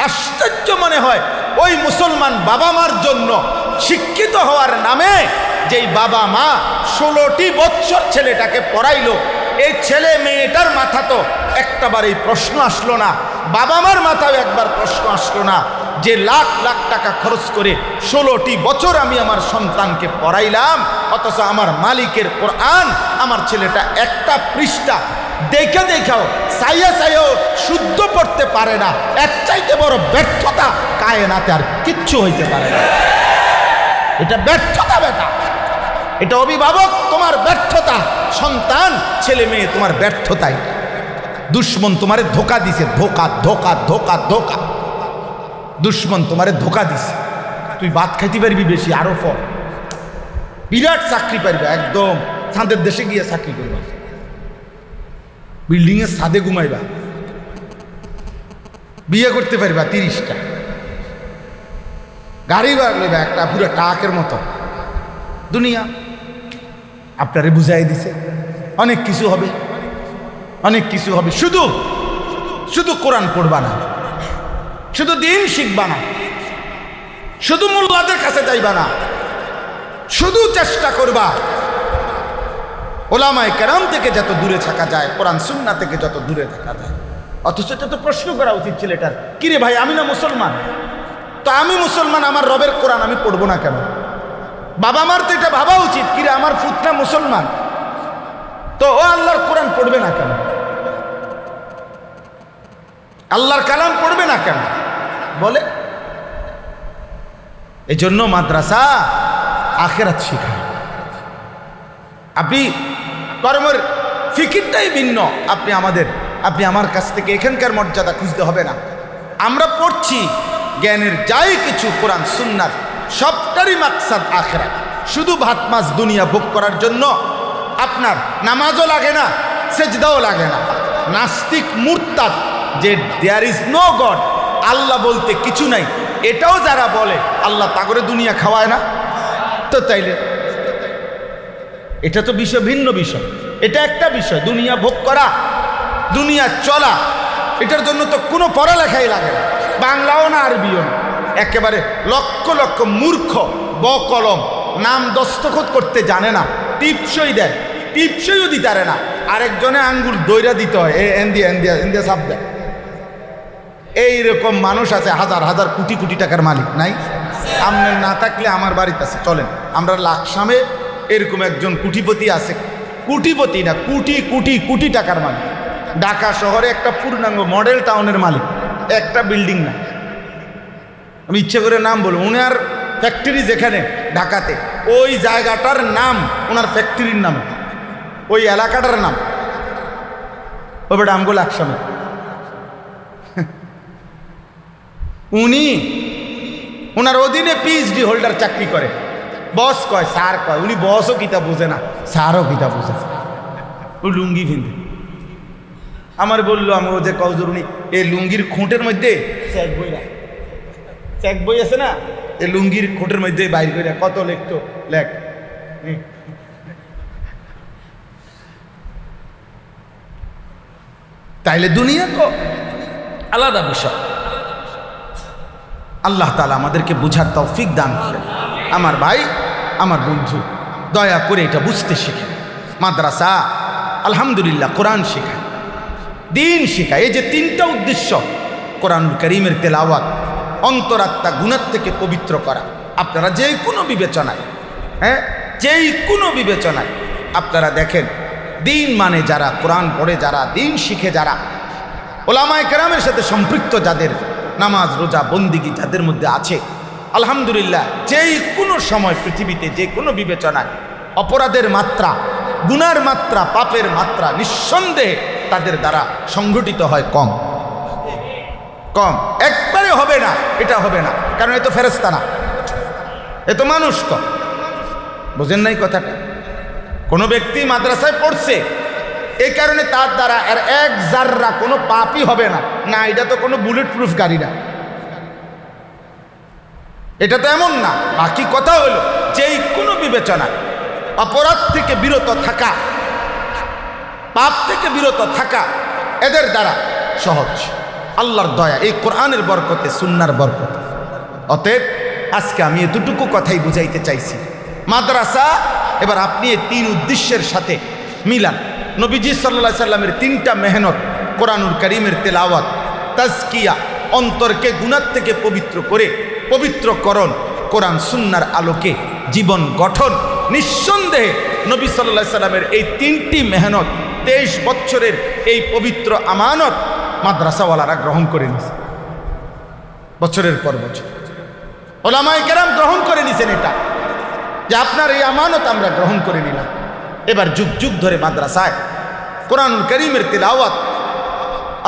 আশ্চর্য মনে হয় ওই মুসলমান বাবা মার জন্য শিক্ষিত হওয়ার নামে যেই বাবা মা 16টি বছর ছেলেটাকে পড়াইলো, এই ছেলে মেয়েটার মাথা তো একটাবার এই প্রশ্ন আসলো না, বাবা মার মাথায় একবার প্রশ্ন আসলো না যে লাখ লাখ টাকা খরচ করে 16টি বছর আমি আমার সন্তানকে পড়াইলাম, অথচ আমার মালিকের কোরআন আমার ছেলেটা একটা পৃষ্ঠা দেখে দেখাও চাইয়া চাইয়াও শুদ্ধ পড়তে পারে না। এর চাইতে বড় ব্যর্থতা কায়নাতে আর কিচ্ছু হইতে পারে না। এটা ব্যর্থতা বেটা, এটা অভিভাবক তোমার ব্যর্থতা, সন্তান ছেলে মেয়ে তোমার ব্যর্থতাই। দুশ্মন তোমারে ধোকা দিছে, ধোকা ধোকা ধোকা ধোকা। দুশ্মন তোমারে ধোকা দিছে, তুই ভাত খাইতে পারবি বেশি, আরো ফল, বিরাট চাকরি পারবে, একদম চাঁদের দেশে গিয়ে চাকরি করবা, বিল্ডিং এর ছাদে ঘুমাইবা, বিয়ে করতে পারবা 30টা, গাড়ি লইবা একটা পুরো টাকের মতো। দুনিয়া আপনারে বুঝাই দিছে অনেক কিছু হবে, অনেক কিছু হবে। শুধু শুধু কোরআন পড়বা না, শুধু দিন শিখবা না, শুধু মোল্লাদের কাছে যাইবা না, শুধু চেষ্টা করবা ওলামায়ে কেরাম থেকে যত দূরে থাকা যায়, কোরআন সুন্নাহ থেকে যত দূরে থাকা যায়। অথচ এটা তো প্রশ্ন করা উচিত ছেলেটার, কিরে ভাই আমি না মুসলমান, তো আমি মুসলমান, আমার রবের কোরআন আমি পড়বো না কেন? বাবা মার তো এটা ভাবা উচিত, কিরে আমার পুত্রা মুসলমান, তো ও আল্লাহর কোরআন পড়বে না কেন? আল্লাহর কালাম পড়বে না কেন বলে? এজন্য মাদ্রাসা আখিরাত শিখায়। আপনি কর্মের ফিকিরটাই ভিন্ন। আপনি আমার কাছ থেকে এখানকার মর্যাদা খুঁজতে হবে না। আমরা পড়ছি জ্ঞানের যাই কিছু কোরআন সুন্নাত সবটারই মাকসাদ আখিরাত। শুধু ভাত মাছ দুনিয়া ভোগ করার জন্য আপনার নামাজও লাগে না, সেজদাও লাগে না। নাস্তিক মুরতাদ যে দেয়ার ইজ নো গড, আল্লাহ বলতে কিছু নাই, এটাও যারা বলে আল্লাহ তাগরে দুনিয়া খাওয়ায় না, তো তাইলে এটা তো বিষয়, ভিন্ন বিষয়। এটা একটা বিষয় দুনিয়া ভোগ করা, দুনিয়া চলা, এটার জন্য তো কোনো পড়ালেখাই লাগে না, বাংলাও না আরবিও না। একেবারে লক্ষ লক্ষ মূর্খ বকলম নাম দস্তখত করতে জানে না, টিপসই দেয়, টিপসইও দিতে পারে না, আরেকজনে আঙ্গুল দইরা দিতে হয়, এন্দিয়া সাপ দেয়। এইরকম মানুষ আছে হাজার হাজার কোটি কোটি টাকার মালিক নাই? আপনার না থাকলে আমার বাড়িতে আছে, চলেন আমরা লাকসামে এরকম একজন কোটিপতি আছে, কোটিপতি না কোটি কোটি কোটি টাকার মালিক, ঢাকা শহরে একটা পূর্ণাঙ্গ মডেল টাউনের মালিক, একটা বিল্ডিং না। আমি ইচ্ছে করে নাম বলবো, উনার ফ্যাক্টরি যেখানে ঢাকাতে, ওই জায়গাটার নাম ওনার ফ্যাক্টরির নাম, ওই এলাকাটার নাম, ও বেটা আমগো লাকসামে। উনি ওনার অধীনে পিএইচডি হোল্ডার চাকরি করে, বস কয় স্যার কয়, উনি বসও কিতা বোঝে না, স্যারও কিতা বোঝে, ও লুঙ্গি ভিন্দে। আমার বললো আমার যে কজর, উনি এই লুঙ্গির খুঁটের মধ্যে চেক বই আছে না, এই লুঙ্গির খুঁটের মধ্যে বাইর করে কত লেখতো লেখ। তাইলে দুনিয়া তো আলাদা বিষয়। আল্লাহ তাআলা আমাদেরকে বুঝার তৌফিক দান করেন। আমার ভাই, আমার বন্ধু, দয়া করে এটা বুঝতে শিখে। মাদ্রাসা আলহামদুলিল্লাহ কোরআন শেখায়, দিন শেখায়। এই যে 3টা উদ্দেশ্য, কোরআনুল কারীমের তেলাওয়াত, অন্তরাত্মা গুনাহ থেকে পবিত্র করা। আপনারা যে কোনো বিবেচনায়, যেই কোনো বিবেচনায় আপনারা দেখেন, দিন মানে যারা কোরআন পড়ে, যারা দিন শিখে, যারা ওলামায়ে কেরামের সাথে সম্পৃক্ত, যাদের নামাজ রোজা বন্দিগি যাদের মধ্যে আছে, আলহামদুলিল্লাহ যেই কোনো সময় পৃথিবীতে যে কোনো বিবেচনায় অপরাধের মাত্রা, গুনার মাত্রা, পাপের মাত্রা নিঃসন্দেহে তাদের দ্বারা সংঘটিত হয় কম, একবারে হবে না, এটা হবে না, কারণ এ তো ফেরেশতা না, এ তো মানুষ। তো বোঝেন নাই কথাটা? কোনো ব্যক্তি মাদ্রাসায় পড়ছে, এই কারণে তার দ্বারা আর এক জাররা কোনো পাপই হবে না, না এটা তো কোনো বুলেট প্রুফ গাড়ি না, এটা তো এমন না। বাকি কথা হলো যেই কোনো বিবেচনা অপরাধ থেকে বিরত থাকা, পাপ থেকে বিরত থাকা, এদের দ্বারা সহজ। আল্লাহর দয়া, এই কোরআনের বরকতে, সুন্নাহর বরকতে। অতএব আজকে আমি এতটুকু কথাই বুঝাইতে চাইছি। মাদ্রাসা এবার আপনি এই তিন উদ্দেশ্যের সাথে মিলান। নবীজি সাল্লাল্লাহু আলাইহি সাল্লামের তিনটা মেহনত, কোরআনুল কারীমের তেলাওয়াত, তাজকিয়া, অন্তরকে গুনাহ থেকে পবিত্র করে পবিত্রকরণ, কোরআন সুন্নাহর আলোকে জীবন গঠন। নিঃসন্দেহে নবী সাল্লাল্লাহু আলাইহি সাল্লামের এই তিনটি মেহনত, 23 বছরের এই পবিত্র আমানত মাদ্রাসাওয়ালারা গ্রহণ করে নিয়েছে। বছরের পর বছর ওলামায়ে কেরাম গ্রহণ করে নিয়েছেন এটা, যে আপনার এই আমানত আমরা গ্রহণ করে নিলাম। এবার যুগ যুগ ধরে মাদ্রাসায় কোরআনুল কারীমের তিলাওয়াত,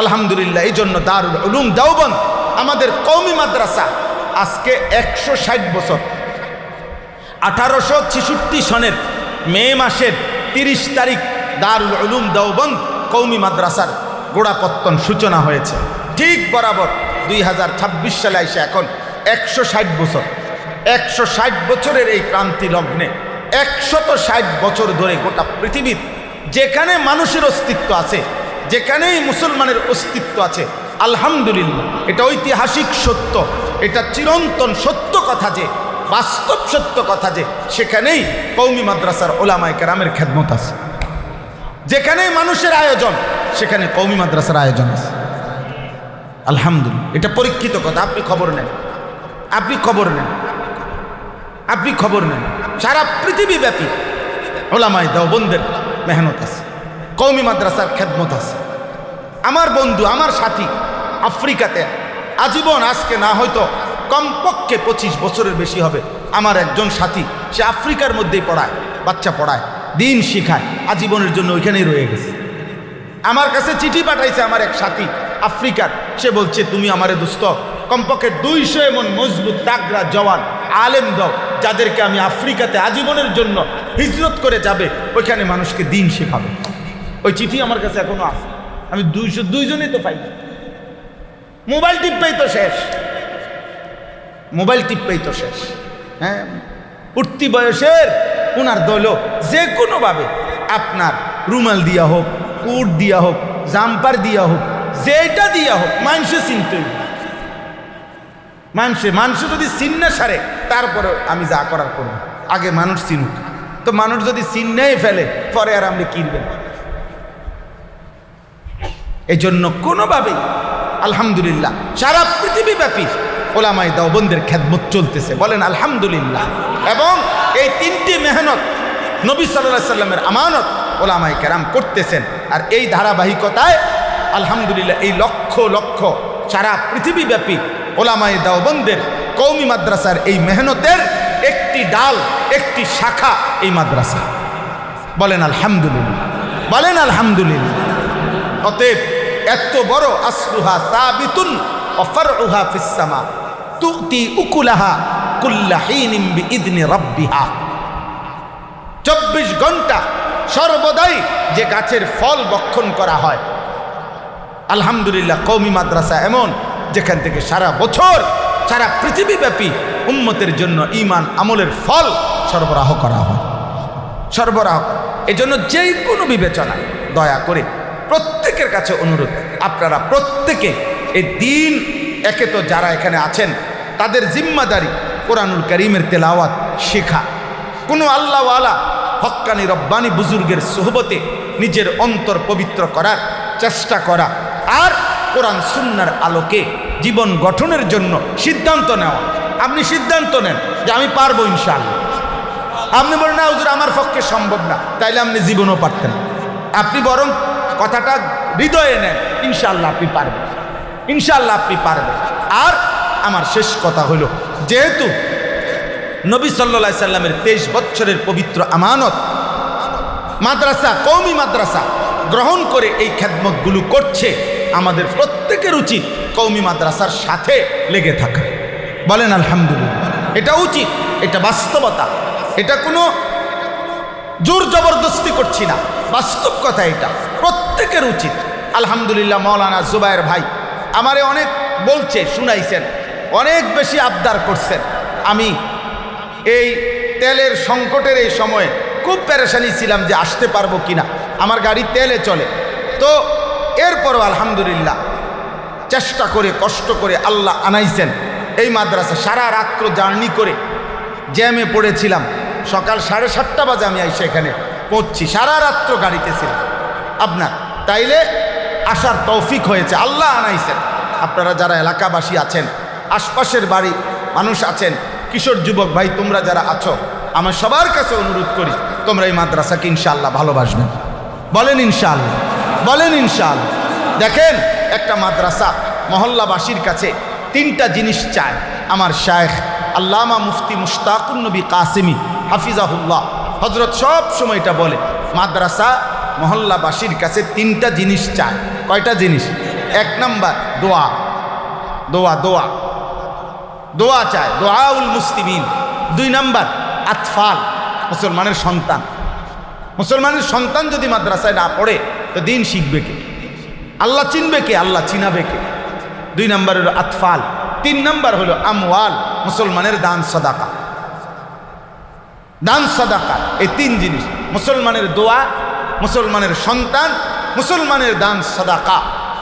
আলহামদুলিল্লাহ। এই জন্য দারুল উলুম দেওবন্দ আমাদের কওমি মাদ্রাসা আজকে 160 বছর। 1866 সনের মে মাসের 30 তারিখ দারুল উলুম দেওবন্দ কওমি মাদ্রাসার গোড়াপত্তন সূচনা হয়েছে। ঠিক বরাবর 2026 সালে এসে এখন 160 বছর। 160 বছরের এই ক্রান্তি লগ্নে 160 বছর ধরে গোটা পৃথিবীর যেখানে মানুষের অস্তিত্ব আছে, যেখানেই মুসলমানের অস্তিত্ব আছে, আলহামদুলিল্লাহ, এটা ঐতিহাসিক সত্য, এটা চিরন্তন সত্য কথা, যে বাস্তব সত্য কথা, যে সেখানেই কওমি মাদ্রাসার ওলামায়ে কেরামের খেদমত আছে। যেখানেই মানুষের আয়োজন, সেখানে কওমি মাদ্রাসার আয়োজন আছে। আলহামদুলিল্লাহ, এটা পরীক্ষিত কথা। আপনি খবর নেন, আপনি খবর নেন, আপনি খবর নেন। সারা পৃথিবী ব্যাপী ওলামায়ে দেওবন্দের মেহনত আছে, কওমি মাদ্রাসার খেদমত আছে। আমার বন্ধু, আমার সাথী আফ্রিকাতে আজীবন, আজকে না হয়তো কমপক্ষে 25 বছরের বেশি হবে, আমার একজন সাথী, সে আফ্রিকার মধ্যেই পড়ায়, বাচ্চা পড়ায়, দিন শিখায়, আজীবনের জন্য ওইখানেই রয়ে গেছে। আমার কাছে চিঠি পাঠাইছে আমার এক সাথী আফ্রিকার, সে বলছে তুমি আমারে দোস্ত কমপক্ষে 200 এমন মজবুত তাগড়া জওয়ান আলেম দাও, যাদেরকে আমি আফ্রিকাতে আজীবনের জন্য হিজরত করে যাবে, ওইখানে মানুষকে দিন শেখাবে। ওই চিঠি আমার কাছে এখনো আছে। আমি 202 জনই তো পাই। মোবাইল টিপেই তো শেষ, মোবাইল টিপেই তো শেষ। হ্যাঁ, উঠতি বয়সের ওনার দল যে কোনোভাবে আপনার রুমাল দিয়া হোক, কোট দিয়া হোক, জাম্পার দিয়া হোক, যেটা দিয়া হোক, মানুষে চিনতেই, মানুষে যদি চিন্না সারে, তারপরে আমি যা করার করবো। আগে মানুষ চিনুক, তো মানুষ যদি চিন্নাই ফেলে, পরে আর আপনি কিনবেন। এই জন্য কোনোভাবেই আলহামদুলিল্লাহ সারা পৃথিবীব্যাপী ওলামায়ে দেওবন্দের খেদমত চলতেছে, বলেন আলহামদুলিল্লাহ। এবং এই তিনটি মেহনত নবী সাল্লাল্লাহু আলাইহি সাল্লামের আমানত ওলামায়ে কেরাম করতেছেন। আর এই ধারাবাহিকতায় আলহামদুলিল্লাহ এই লক্ষ লক্ষ সারা পৃথিবীব্যাপী ওলামায়ে দেওবন্দের কওমি মাদ্রাসার এই মেহনতের একটি ডাল, একটি শাখা এই মাদ্রাসা, বলেন আলহামদুলিল্লাহ, বলেন আলহামদুলিল্লাহ। অতএব এত বড় আসলুহা সাবিতুন ওয়া ফারউহা ফিস সামা তুতি উকুলাহা কুল্লা হিনিন বিইذনি রাব্বিহা। 24 ঘন্টা সর্বদাই যে গাছের ফল বক্ষণ করা হয়, আলহামদুলিল্লাহ কওমি মাদ্রাসা এমন, যেখান থেকে সারা বছর সারা পৃথিবীব্যাপী উম্মতের জন্য ঈমান আমলের ফল সরবরাহ করা হয়, সরবরাহ। এই জন্য যেই কোনো বিবেচনা দয়া করে প্রত্যেকের কাছে অনুরোধ, আপনারা প্রত্যেকে এই দিন, একে তো যারা এখানে আছেন তাদের জিম্মাদারি কোরআনুল কারীমের তেলাওয়াত শেখা, কোনো আল্লাহওয়ালা হক্কানি রব্বানি বুজুর্গের সোহবতে নিজের অন্তর পবিত্র করার চেষ্টা করা, আর কোরআন সুন্নাহর আলোকে জীবন গঠনের জন্য সিদ্ধান্ত নেওয়া। আপনি সিদ্ধান্ত নেন যে আমি পারবো ইনশাআল্লাহ। আপনি বলেন না হুজুর আমার পক্ষে সম্ভব না, তাইলে আপনি জীবনও পারতেন। আপনি বরং কথাটা হৃদয়ে নেন, ইনশাআল্লাহ আপনি পারবেন, ইনশাআল্লাহ আপনি পারবেন। আর আমার শেষ কথা হলো, যেহেতু নবী সাল্লাল্লাহু আলাইহি সাল্লামের 23 বছরের পবিত্র আমানত মাদ্রাসা, কওমি মাদ্রাসা গ্রহণ করে এই খেদমতগুলো করছে, আমাদের প্রত্যেকের উচিত কওমি মাদ্রাসার সাথে লেগে থাকা, বলেন আলহামদুলিল্লাহ। এটা উচিত, এটা বাস্তবতা, এটা কোনো জোর জবরদস্তি করছি না, বাস্তব কথা। এটা প্রত্যেকের উচিত। আলহামদুলিল্লাহ মাওলানা জুবায়ের ভাই আমারে অনেক বলছে, শুনাইছেন, অনেক বেশি আবদার করছেন। আমি এই তেলের সংকটের এই সময়ে খুব পেরেশানি ছিলাম যে আসতে পারবো কিনা, আমার গাড়ি তেলে চলে। তো এরপরও আলহামদুলিল্লাহ চেষ্টা করে কষ্ট করে আল্লাহ আনাইছেন এই মাদ্রাসা। সারা রাত্র জার্নি করে জ্যামে পড়েছিলাম, সকাল 7:30 বাজে আমি এসে এখানে পৌঁছছি, সারা রাত্র গাড়িতে ছিলাম আপনার। তাইলে আসার তৌফিক হয়েছে, আল্লাহ আনাইছেন। আপনারা যারা এলাকাবাসী আছেন, আশপাশের বাড়ি মানুষ আছেন, কিশোর যুবক ভাই তোমরা যারা আছো, আমার সবার কাছে অনুরোধ করি তোমরা এই মাদ্রাসাকে ইনশাআল্লাহ ভালোবাসবেন। বলেন ইনশাআল্লাহ, বলেন ইনশাআল্লাহ। দেখেন একটা মাদ্রাসা মহল্লাবাসীর কাছে 3টা জিনিস চায়। আমার শায়েখ আল্লামা মুফতি মুশতাকুন নবী কাসেমি হাফিজাহুল্লাহ হজরত সব সময় এটা বলে, মাদ্রাসা মহল্লাবাসীর কাছে 3টা জিনিস চায়। কয়টা জিনিস? 1 নাম্বার দোয়া, দোয়া দোয়া দোয়া চায়, দোয়াউল মুসলিমিন। 2 নাম্বার আতফাল, মুসলমানের সন্তান। মুসলমানের সন্তান যদি মাদ্রাসায় না পড়ে তো দিন শিখবে কে? আল্লাহ চিনবে কে? আল্লাহ চিনাবে কে? 2 নাম্বার হলো আতফাল। 3 নাম্বার হলো আমওয়াল, মুসলমানের দান সাদাকা। দান সাদাকা, এই 3 জিনিস, মুসলমানের দোয়া, মুসলমানের সন্তান, মুসলমানের দান সাদাকা,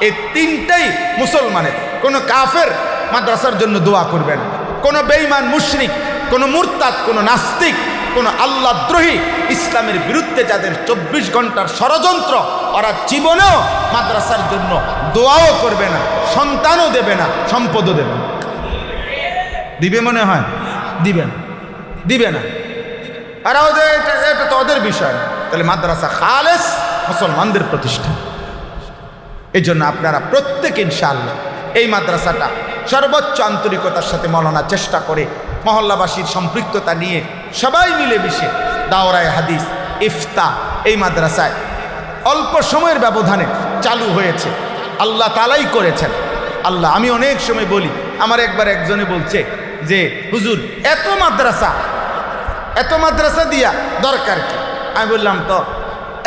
এই 3টাই মুসলমানের। কোনো কাফের মাদ্রাসার জন্য দোয়া করবে না, কোনো বেঈমান মুশরিক, কোনো মুরতাদ, কোনো নাস্তিক, কোনো আল্লাহদ্রোহী, ইসলামের বিরুদ্ধে যাদের 24 ঘন্টার ষড়যন্ত্র, ওরা জীবনেও মাদ্রাসার জন্য দোয়াও করবে না, সন্তানও দেবে না, সম্পদও দেবে না। দিবে মনে হয়? দিবে না, দিবে না। আর ওদের এটা তো ওদের বিষয় না। তাহলে মাদ্রাসা খালেস মুসলমানদের প্রতিষ্ঠান। এই জন্য আপনারা প্রত্যেকে ইনশাআল্লাহ এই মাদ্রাসাটা সর্বোচ্চ আন্তরিকতার সাথে মৌলানা চেষ্টা করে মহল্লাবাসীর সম্পৃক্ততা নিয়ে সবাই মিলেমিশে দাওরায়ে হাদিস, ইফতা এই মাদ্রাসায় অল্প সময়ের ব্যবধানে চালু হয়েছে। আল্লাহ তাআলাই করেছেন। আল্লাহ, আমি অনেক সময় বলি, আমার একবার একজনে বলছে যে হুজুর এত মাদ্রাসা দিয়া দরকার কি? আমি বললাম তো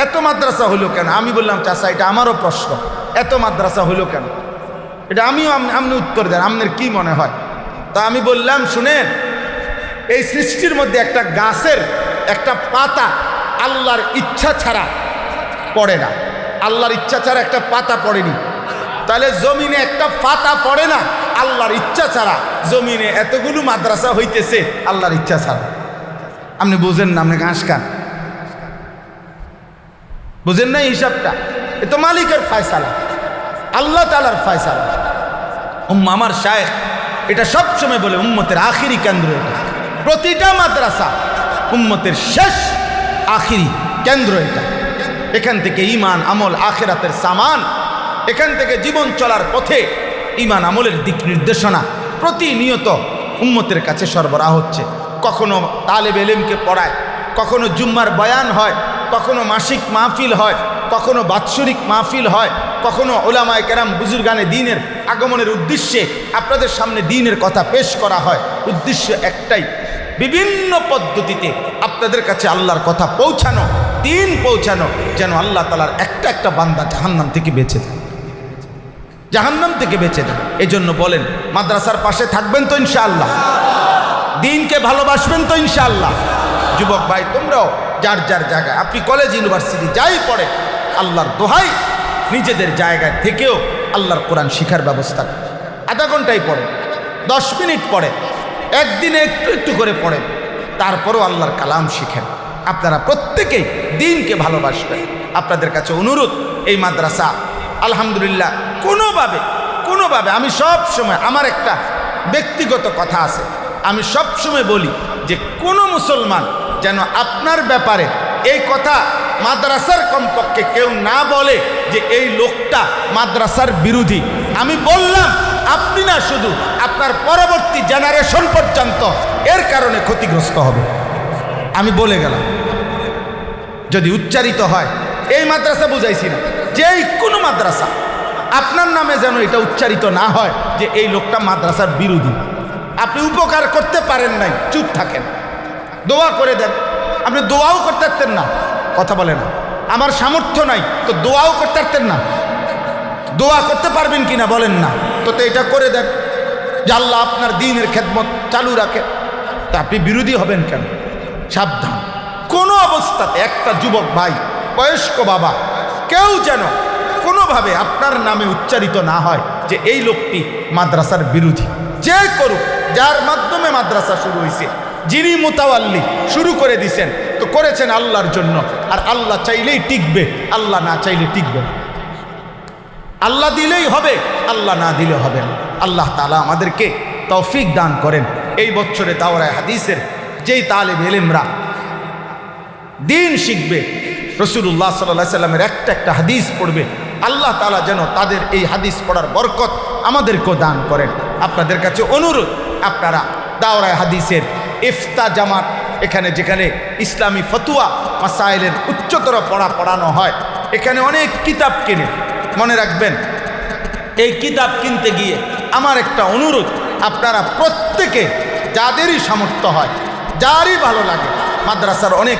এত মাদ্রাসা হলো কেন? আমি বললাম চাচা এটা আমারও প্রশ্ন, এত মাদ্রাসা হলো কেন? এটা আমিও আপনি উত্তর দেন, আপনার কি মনে হয়? তা আমি বললাম শুনেন, এই সৃষ্টির মধ্যে একটা গাছের একটা পাতা আল্লাহর ইচ্ছা ছাড়া পড়ে না। আল্লাহর ইচ্ছা ছাড়া একটা পাতা পড়েনি। তাহলে জমিনে একটা পাতা পড়ে না আল্লাহর ইচ্ছা ছাড়া। জমিনে এতগুলো মাদ্রাসা হইতেছে আল্লাহর ইচ্ছা ছাড়া। আপনি বুঝেন না, আপনি ঘাস খান, বুঝেন না হিসাবটা? এ তো মালিকের ফয়সালা, আল্লাহ তাআলার ফয়সালা। আমার শায়েখ এটা সবসময় বলে, উম্মতের আখিরি কেন্দ্র এটা। প্রতিটা মাদ্রাসা উম্মতের শেষ আখিরি কেন্দ্র এটা। এখান থেকে ঈমান, আমল, আখিরাতের সামান, এখান থেকে জীবন চলার পথে ঈমান আমলের দিক নির্দেশনা প্রতিনিয়ত উম্মতের কাছে সরবরাহ হচ্ছে। কখনো তালেব ইলমকে পড়ায়, কখনো জুম্মার বয়ান হয়, কখনো মাসিক মাহফিল হয়, কখনো বাৎসরিক মাহফিল হয়, কখনো উলামায়ে কেরাম বুজুর্গানে দ্বীনের আগমনের উদ্দেশ্যে আপনাদের সামনে দ্বীনের কথা পেশ করা হয়। উদ্দেশ্য একটাই, বিভিন্ন পদ্ধতিতে আপনাদের কাছে আল্লাহর কথা পৌঁছানো, দ্বীন পৌঁছানো, যেন আল্লাহ তাআলার একটা একটা বান্দা জাহান্নাম থেকে বেঁচে যায়, জাহান্নাম থেকে বেঁচে যায়। এই জন্য বলেন মাদ্রাসার পাশে থাকবেন তো ইনশাআল্লাহ? দ্বীনকে ভালোবাসবেন তো ইনশাআল্লাহ? যুবক ভাই তোমরাও যার যার জায়গায়, আপনি কলেজ ইউনিভার্সিটি যাই পড়ে, আল্লাহর দোহাই নিজেদের জায়গায় থেকেও আল্লাহর কোরআন শিখার ব্যবস্থা করেন। আধা ঘন্টায় পড়েন, 10 মিনিট পড়েন, একদিনে একটু একটু করে পড়েন, তারপরও আল্লাহর কালাম শিখেন। আপনারা প্রত্যেকেই দ্বীনকে ভালোবাসবেন। আপনাদের কাছে অনুরোধ, এই মাদ্রাসা আলহামদুলিল্লাহ কোনোভাবে আমি সব সময়, আমার একটা ব্যক্তিগত কথা আছে, আমি সব সময় বলি যে কোনো মুসলমান যেন আপনার ব্যাপারে এই কথা মাদ্রাসার কমপক্ষে কেউ না বলে যে এই লোকটা মাদ্রাসার বিরোধী। আমি বললাম, আপনি না, শুধু আপনার পরবর্তী জেনারেশন পর্যন্ত এর কারণে ক্ষতিগ্রস্ত হবে। আমি বলে গেলাম, যদি উচ্চারিত হয়, এই মাদ্রাসা বুঝাইছি না, যেই কোনো মাদ্রাসা, আপনার নামে যেন এটা উচ্চারিত না হয় যে এই লোকটা মাদ্রাসার বিরোধী। আপনি উপকার করতে পারেন নাই, চুপ থাকেন, দোয়া করে দেন। আপনি দোয়াও করতে পারতেন না, কথা বলে না, আমার সামর্থ্য নাই, তো দোয়াও করতে পারতেন না। দোয়া করতে পারবেন কিনা বলেন না, তো এটা করে দেন যে আল্লাহ আপনার দ্বীনের খেদমত চালু রাখে। তা আপনি বিরোধী হবেন কেন? সাবধান, কোনো অবস্থাতে একটা যুবক ভাই, বয়স্ক বাবা, কেউ যেন কোনোভাবে আপনার নামে উচ্চারিত না হয়, যে এই লোকটি মাদ্রাসার বিরোধী। যে করুক, যার মাধ্যমে মাদ্রাসা শুরু হয়েছে, যিনি মুতাওয়াল্লি শুরু করে দিছেন, তো করেছেন আল্লাহর জন্য। আর আল্লাহ চাইলেই টিকবে, আল্লাহ না চাইলে টিকবে না। আল্লাহ দিলেই হবে, আল্লাহ না দিলে হবে না। আল্লাহ তাআলা আমাদেরকে তৌফিক দান করেন। এই বছরে দাওরায়ে হাদিসের যেই তালেব ইলমরা দিন শিখবে, রাসূলুল্লাহ সাল্লাল্লাহু আলাইহি সাল্লামের একটা একটা হাদিস পড়বে, আল্লাহ তাআলা যেন তাদের এই হাদিস পড়ার বরকত আমাদেরকেও দান করেন। আপনাদের কাছে অনুরোধ, আপনারা দাওরায়ে হাদিসের ইফতা জামাত, এখানে যেখানে ইসলামী ফতুয়া মাসাইলের উচ্চতর পড়ানো হয়, এখানে অনেক কিতাব কিনে, মনে রাখবেন এই কিতাব কিনতে গিয়ে আমার একটা অনুরোধ, আপনারা প্রত্যেকে যাদেরই সামর্থ্য হয়, যারই ভালো লাগে, মাদ্রাসার অনেক,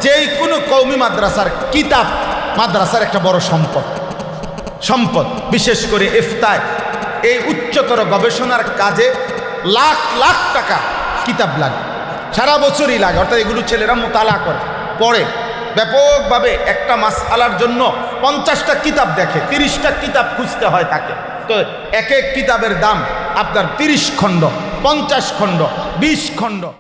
যেই কোনো কওমি মাদ্রাসার কিতাব মাদ্রাসার একটা বড় সম্পদ। বিশেষ করে ইফতায় এই উচ্চতর গবেষণার কাজে লাখ লাখ টাকা কিতাব লাগে, সারা বছরই লাগে। অর্থাৎ এগুলো ছেলেরা মোতালা করে, পড়ে ব্যাপকভাবে। একটা মাসআলার জন্য 50টা কিতাব দেখে, 30টা কিতাব খুঁজতে হয় তাকে। তো এক এক কিতাবের দাম আপনার 30 খণ্ড, 50 খণ্ড, 20 খণ্ড।